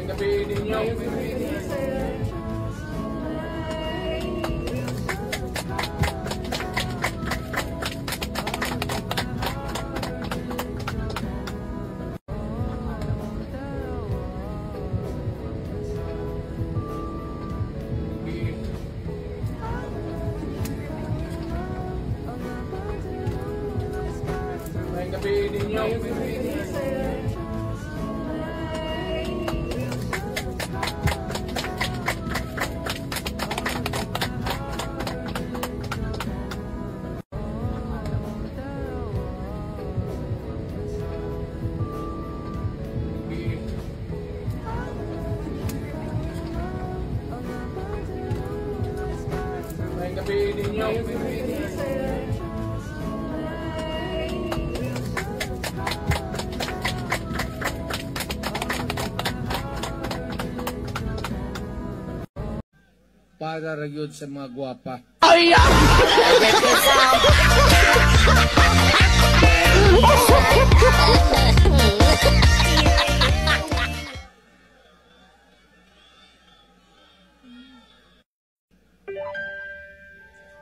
May gabi ninyo. May gabi ninyo. May gabi ninyo. Para ragyod sa mga gwapa.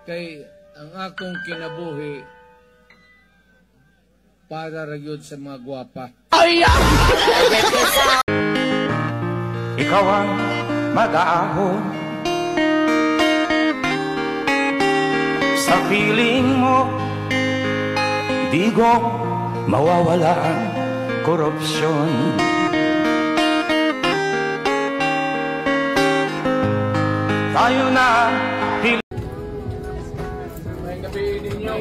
Kay ang akong kinabuhi para ragyod sa mga gwapa. Ikaw ang mag-aahon sa piling mo, di ko mawawala ang korupsyon. Tayo na May gabi ninyo.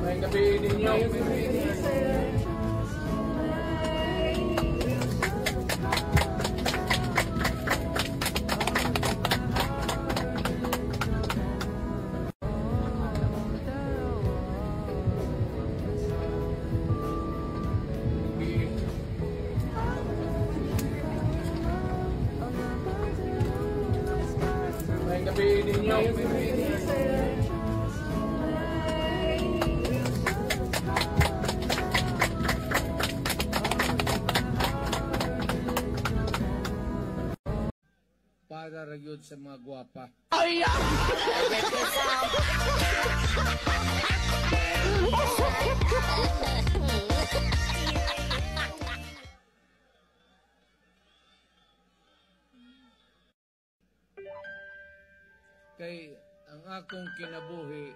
May gabi ninyo. May gabi ninyo. Para ragyod sa mga gwapa. Kay ang akong kinabuhi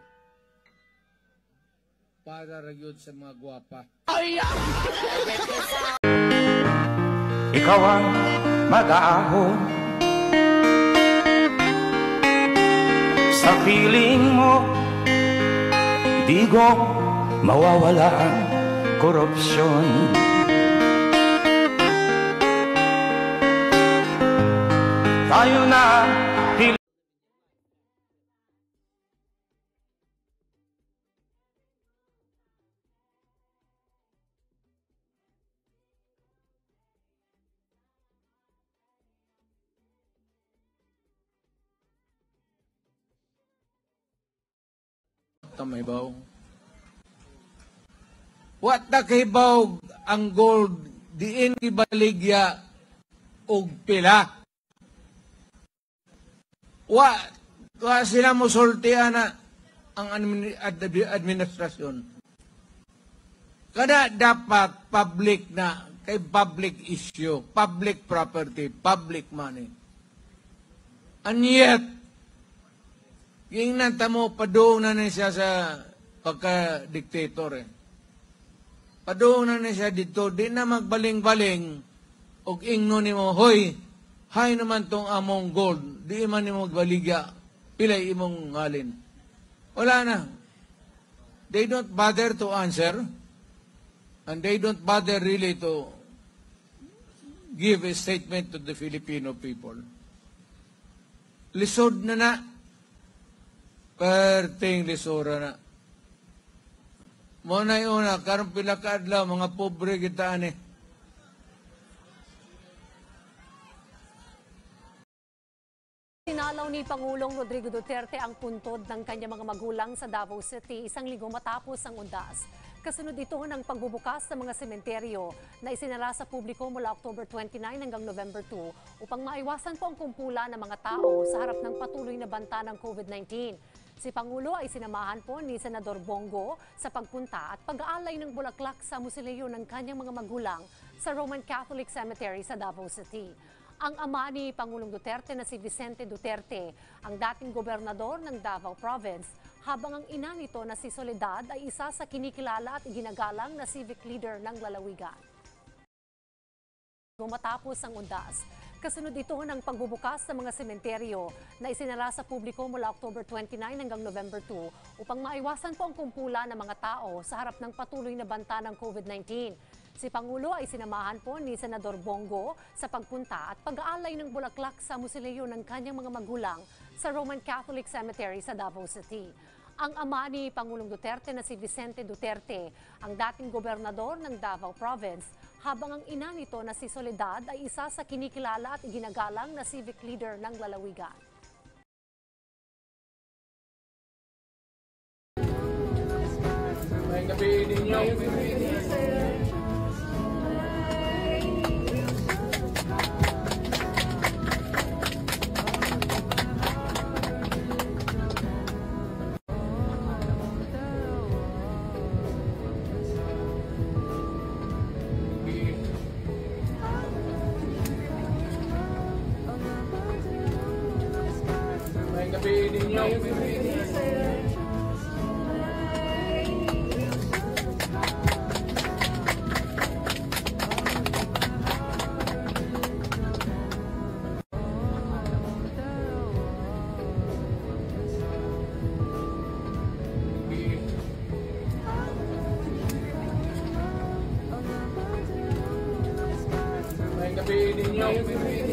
para ragyod sa mga gwapa. ikaw ang mag-aahon sa piling mo, di ko mawawala ang korupsyon. Tayo na Kamahibaw. What na kahibaw ang gold diin ibaligya og pila. Wa sila mo sultian na ang administrasyon. Kada dapat public na kay public issue, public property, public money. And yet, yung natamo, padoong na siya sa pagka-dictator eh. Padoong na siya dito, di na magbaling-baling, og ingno ni mo, hoy, hay naman tong among gold, di man ni mo magbaligya, pilay imong ngalin. Wala na. They don't bother to answer, and they don't bother really to give a statement to the Filipino people. Lisod na na. perting lisura na. Mo na una, karong pila ka adlaw, mga pobre kita ani. Sinalaw ni Pangulong Rodrigo Duterte ang puntod ng kanyang mga magulang sa Davao City isang linggo matapos ang undas. Kasunod ito ng pagbubukas ng mga sementeryo na isinara sa publiko mula October 29 hanggang November 2 upang maiwasan po ang kumpulan ng mga tao sa harap ng patuloy na banta ng COVID-19. Si Pangulo ay sinamahan po ni Senador Bongo sa pagpunta at pag-aalay ng bulaklak sa musileo ng kanyang mga magulang sa Roman Catholic Cemetery sa Davao City. Ang ama ni Pangulong Duterte na si Vicente Duterte, ang dating gobernador ng Davao Province, habang ang ina nito na si Soledad ay isa sa kinikilala at iginagalang na civic leader ng lalawigan. Matapos ang undas, kasunod ito ng pagbubukas ng mga sementeryo na isinara sa publiko mula October 29 hanggang November 2 upang maiwasan po ang kumpulan ng mga tao sa harap ng patuloy na banta ng COVID-19. Si Pangulo ay sinamahan po ni Senador Bongo sa pagpunta at pag-aalay ng bulaklak sa musileo ng kanyang mga magulang sa Roman Catholic Cemetery sa Davao City. Ang ama ni Pangulong Duterte na si Vicente Duterte, ang dating gobernador ng Davao Province, habang ang ina nito na si Soledad ay isa sa kinikilala at iginagalang na civic leader ng lalawigan. May gabi ninyo. May gabi ninyo. May gabi ninyo.